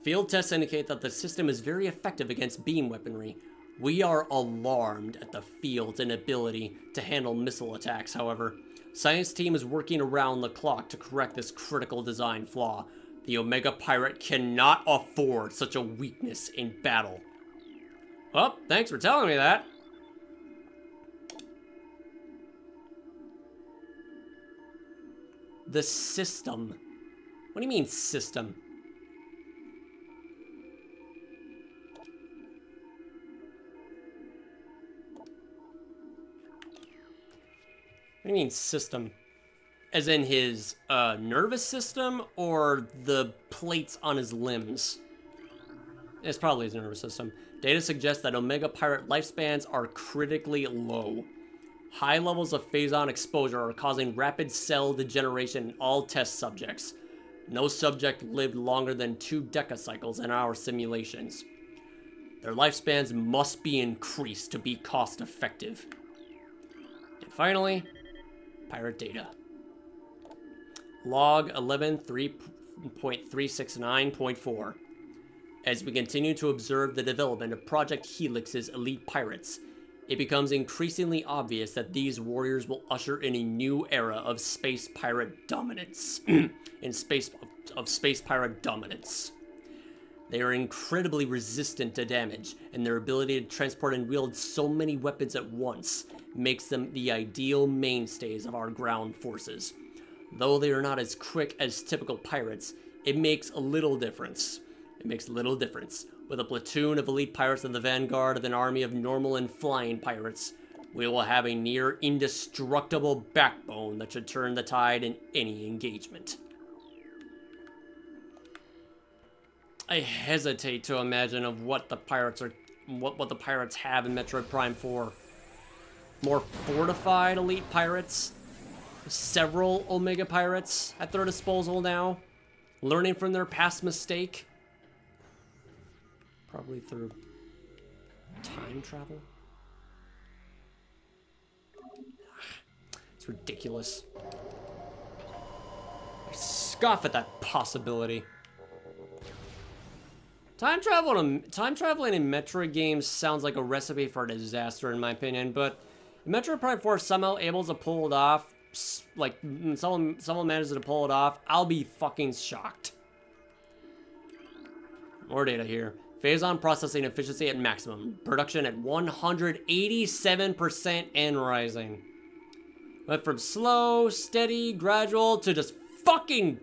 Field tests indicate that the system is very effective against beam weaponry. We are alarmed at the field's inability to handle missile attacks, however. Science team is working around the clock to correct this critical design flaw. The Omega Pirate cannot afford such a weakness in battle. Well, thanks for telling me that. The system. What do you mean, system? What do you mean, system? As in his nervous system or the plates on his limbs? It's probably his nervous system. Data suggests that Omega Pirate lifespans are critically low. High levels of phazon exposure are causing rapid cell degeneration in all test subjects. No subject lived longer than 2 decacycles in our simulations. Their lifespans must be increased to be cost effective. And finally, pirate data. Log 11.369.4. As we continue to observe the development of Project Helix's elite pirates, it becomes increasingly obvious that these warriors will usher in a new era of space pirate dominance. Space pirate dominance. They are incredibly resistant to damage, and their ability to transport and wield so many weapons at once makes them the ideal mainstays of our ground forces. Though they are not as quick as typical pirates, it makes a little difference. With a platoon of elite pirates in the vanguard of an army of normal and flying pirates, we will have a near indestructible backbone that should turn the tide in any engagement. I hesitate to imagine of what the pirates are, what the pirates have in Metroid Prime 4. More fortified elite pirates? Several Omega Pirates at their disposal now, learning from their past mistake. Probably through time travel. It's ridiculous. I scoff at that possibility. Time traveling in Metroid games sounds like a recipe for a disaster in my opinion, but Metroid Prime 4 somehow able to pull it off. Like, someone manages to pull it off, I'll be fucking shocked. More data here. Phazon processing efficiency at maximum. Production at 187% and rising. Went from slow, steady, gradual to just fucking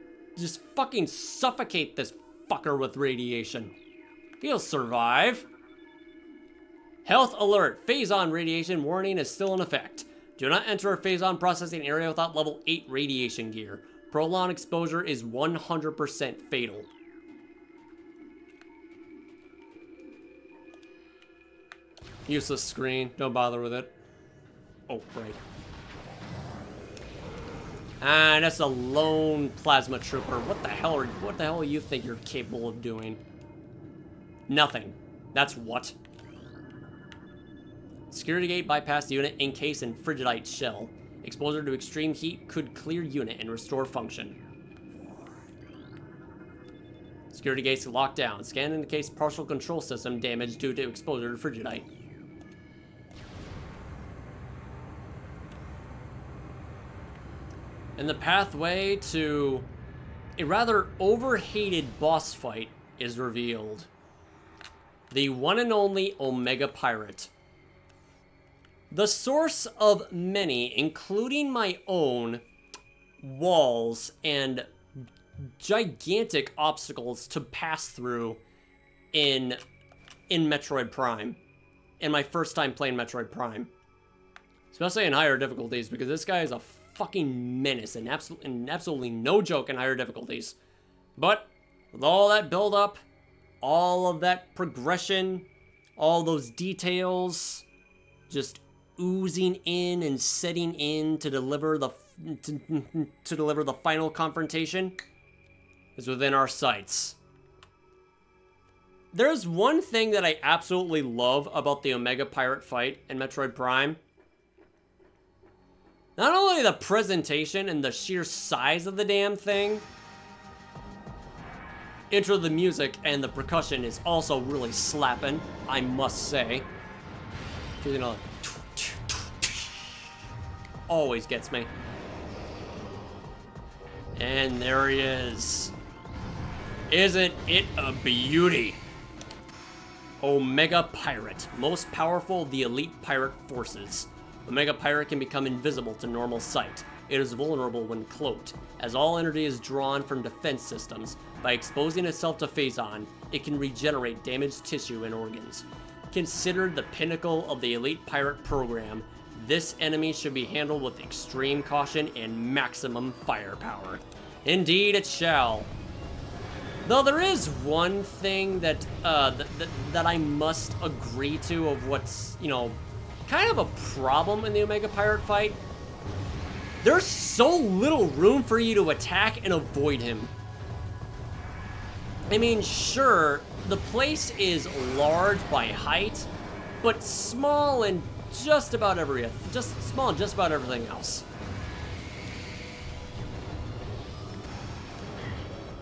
suffocate this fucker with radiation. He'll survive. Health alert. Phazon radiation warning is still in effect. Do not enter a Phazon processing area without level 8 radiation gear. Prolonged exposure is 100% fatal. Useless screen. Don't bother with it. Oh, right. And that's a lone plasma trooper. What the hell do you think you're capable of doing? Nothing. That's what. Security gate bypass unit encased in frigidite shell. Exposure to extreme heat could clear unit and restore function. Security gates locked down. Scan indicates partial control system damage due to exposure to frigidite. And the pathway to a rather overhated boss fight is revealed. The one and only Omega Pirate. The source of many, including my own, walls and gigantic obstacles to pass through in Metroid Prime. In my first time playing Metroid Prime. Especially in higher difficulties, because this guy is a fucking menace and absolutely no joke in higher difficulties. But with all that build up, all of that progression, all those details just oozing in and setting in to deliver the final confrontation is within our sights. There's one thing that I absolutely love about the Omega Pirate fight in Metroid Prime. Not only the presentation and the sheer size of the damn thing, intro the music and the percussion is also really slapping, I must say. You know, always gets me. And there he is. Isn't it a beauty? Omega Pirate, most powerful of the elite pirate forces. Omega Pirate can become invisible to normal sight. It is vulnerable when cloaked, as all energy is drawn from defense systems. By exposing itself to Phazon, it can regenerate damaged tissue and organs. Considered the pinnacle of the elite pirate program, this enemy should be handled with extreme caution and maximum firepower. Indeed it shall. Though there is one thing that that I must agree to of what's, you know, kind of a problem in the Omega Pirate fight. There's so little room for you to attack and avoid him. I mean, sure, the place is large by height, but small in just about everything else.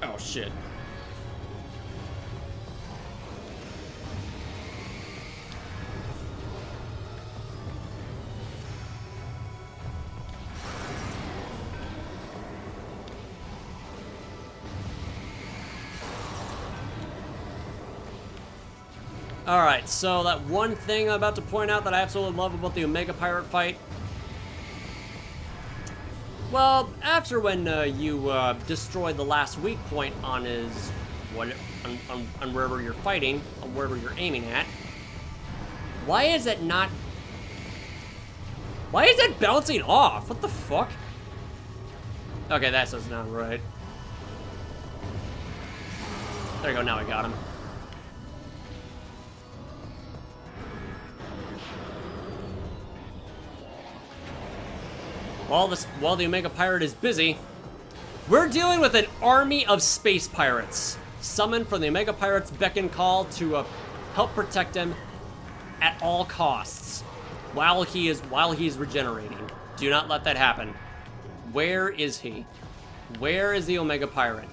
Oh shit. Alright, so that one thing I'm about to point out that I absolutely love about the Omega Pirate fight. Well, after when you destroy the last weak point on his, on wherever you're fighting, on wherever you're aiming at, why is it bouncing off? What the fuck? Okay, that doesn't sound right. There you go, now I got him. While the Omega Pirate is busy, we're dealing with an army of space pirates, summoned from the Omega Pirate's beck and call to help protect him at all costs, while he's regenerating. Do not let that happen. Where is he? Where is the Omega Pirate?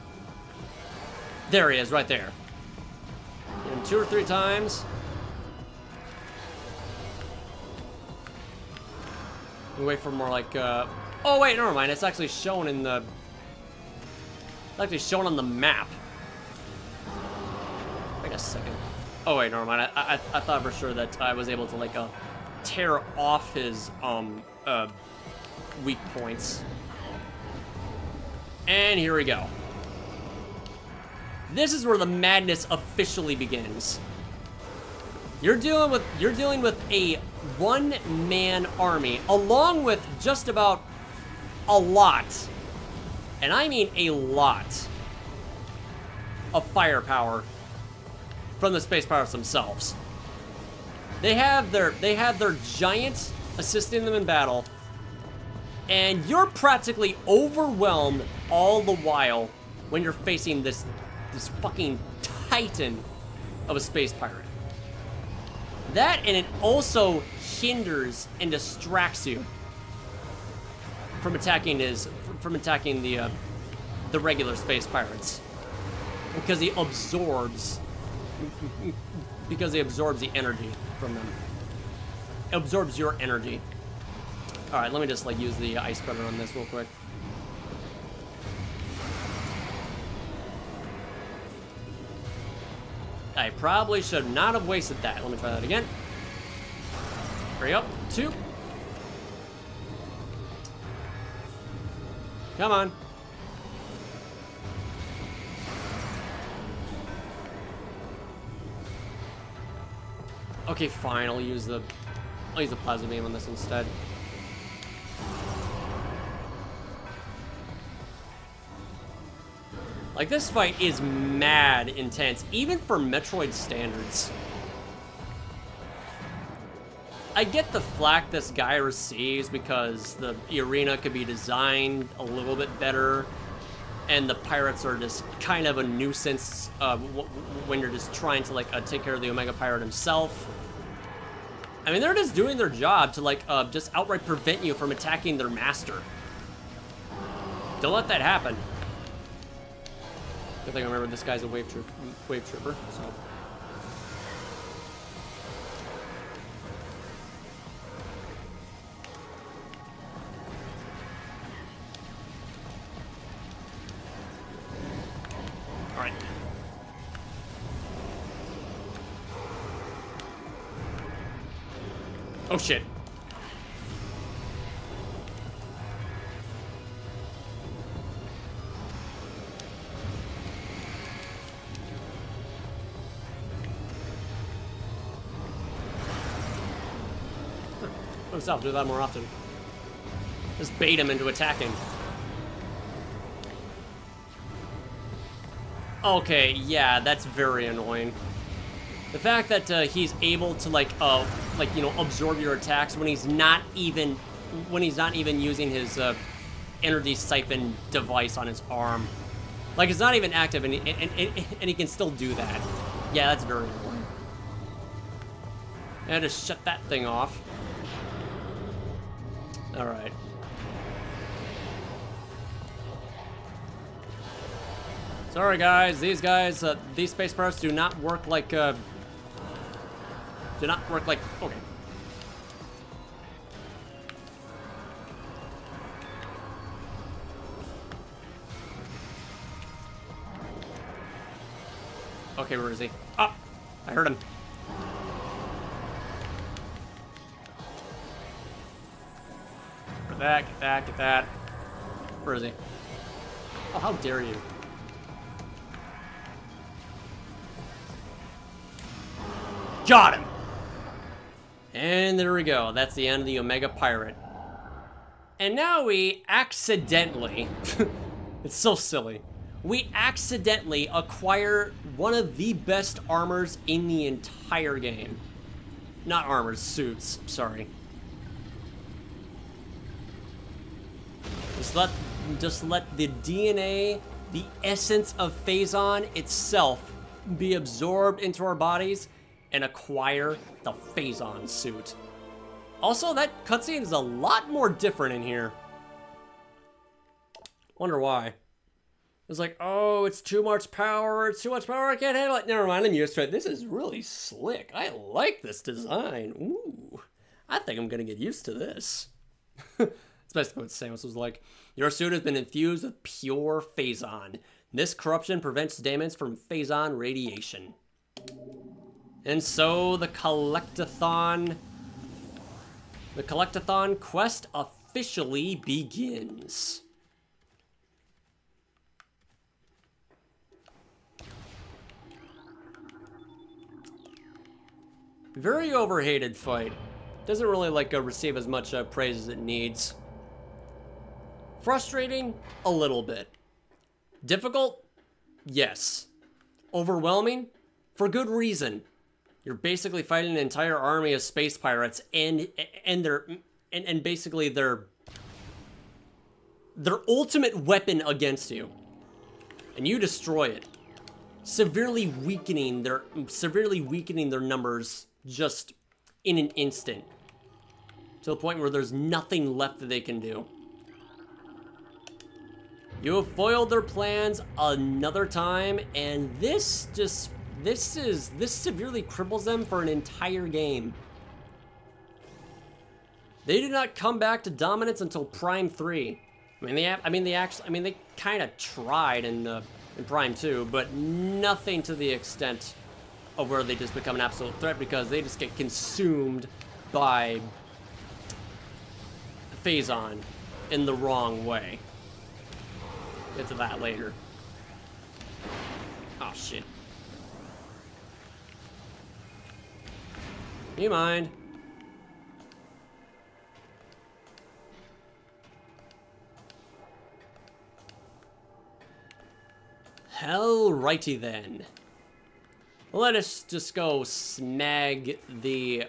There he is, right there. Hit him 2 or 3 times. We wait for more like, oh wait, never mind. It's actually shown in the, it's actually shown on the map. Wait a second. Oh wait, never mind. I thought for sure that I was able to like tear off his weak points. And here we go. This is where the madness officially begins. You're dealing with a one-man army, along with just about a lot, and I mean a lot, of firepower from the space pirates themselves. They have their giant assisting them in battle, and you're practically overwhelmed all the while when you're facing this fucking titan of a space pirate. That, and it also hinders and distracts you from attacking the regular space pirates, because he absorbs the energy from them. It absorbs your energy. All right, let me just like use the ice spreader on this real quick. I probably should not have wasted that. Let me try that again. Hurry up. 2. Come on. Okay, fine. I'll use the plasma beam on this instead. Like, this fight is mad intense, even for Metroid standards. I get the flack this guy receives because the arena could be designed a little bit better, and the pirates are just kind of a nuisance when you're just trying to, like, take care of the Omega Pirate himself. I mean, they're just doing their job to, like, just outright prevent you from attacking their master. Don't let that happen. Good thing I remember this guy's a wave trooper, so. All right. Oh shit. I'll do that more often. Just bait him into attacking. Okay, yeah, that's very annoying. The fact that he's able to you know, absorb your attacks when he's not even using his energy siphon device on his arm. Like, it's not even active, and he can still do that. Yeah, that's very annoying. And just shut that thing off. All right. Sorry, guys. These space pirates do not work like. Okay. Okay, where is he? Oh, I heard him. Get that, get that. Where is he? Oh, how dare you. Got him! And there we go. That's the end of the Omega Pirate. And now we accidentally... it's so silly. We accidentally acquire one of the best armors in the entire game. Not armors, suits. Sorry. Just let the DNA, the essence of Phazon itself, be absorbed into our bodies and acquire the Phazon suit. Also, that cutscene is a lot more different in here. Wonder why. It's like, oh, it's too much power, I can't handle it. Never mind, I'm used to it. This is really slick. I like this design. Ooh, I think I'm gonna get used to this. It's basically what Samus was like. Your suit has been infused with pure Phazon. This corruption prevents damage from Phazon radiation. And so the Collectathon quest officially begins. Very overhated fight. Doesn't really receive as much praise as it needs. Frustrating? A little bit. Difficult? Yes. Overwhelming? For good reason. You're basically fighting an entire army of space pirates and basically their ultimate weapon against you. And you destroy it. Severely weakening their numbers just in an instant. To the point where there's nothing left that they can do. You have foiled their plans another time, and this severely cripples them for an entire game. They did not come back to dominance until Prime 3. They kind of tried in Prime 2, but nothing to the extent of where they just become an absolute threat because they just get consumed by Phazon in the wrong way. Get to that later. Oh shit. You mind? Alrighty then. Let us just go snag the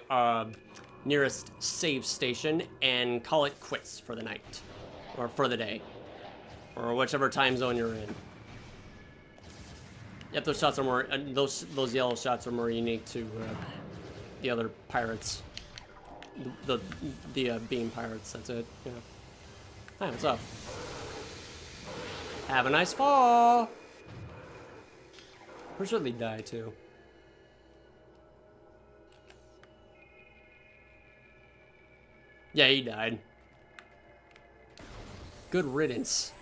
nearest save station and call it quits for the night. Or for the day. Or whichever time zone you're in. Yep, those shots are more, those yellow shots are more unique to the other pirates. The beam pirates, that's it, yeah. Hi, what's up? Have a nice fall! Or should they die too? Yeah, he died. Good riddance.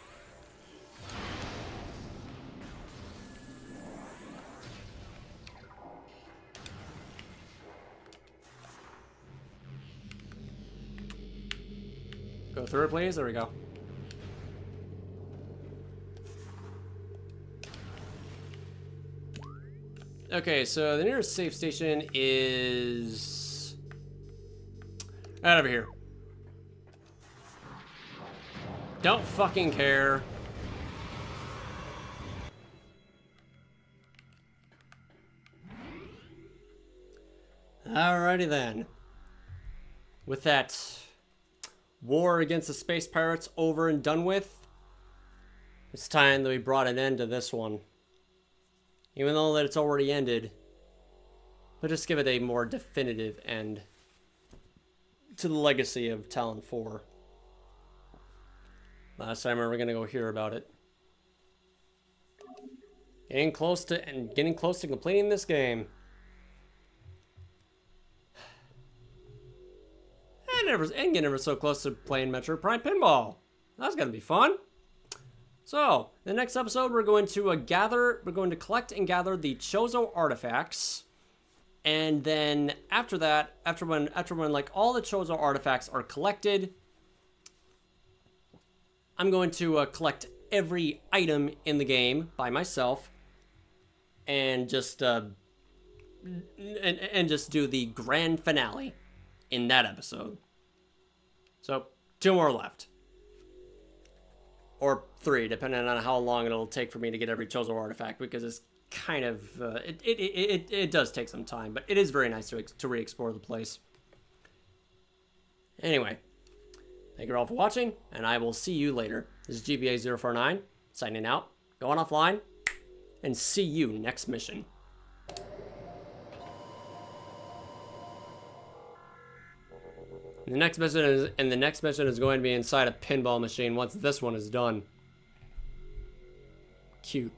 Go through it, please. There we go. Okay, so the nearest safe station is right over here. Don't fucking care. Alrighty then. With that war against the space pirates over and done with, it's time that we brought an end to this one. Even though that it's already ended, let's just give it a more definitive end to the legacy of Talon 4. Last time we were gonna go hear about it. Getting close to completing this game. And getting ever so close to playing Metroid Prime Pinball. That's gonna be fun. So, the next episode we're going to collect and gather the Chozo artifacts. And then after that, after when like all the Chozo artifacts are collected, I'm going to collect every item in the game by myself and just just do the grand finale in that episode. So, 2 more left. Or 3, depending on how long it'll take for me to get every Chozo artifact, because it's kind of, it does take some time, but it is very nice to re-explore the place. Anyway, thank you all for watching, and I will see you later. This is GBA049, signing out, going offline, and see you next mission. The next mission is going to be inside a pinball machine once this one is done. Cute.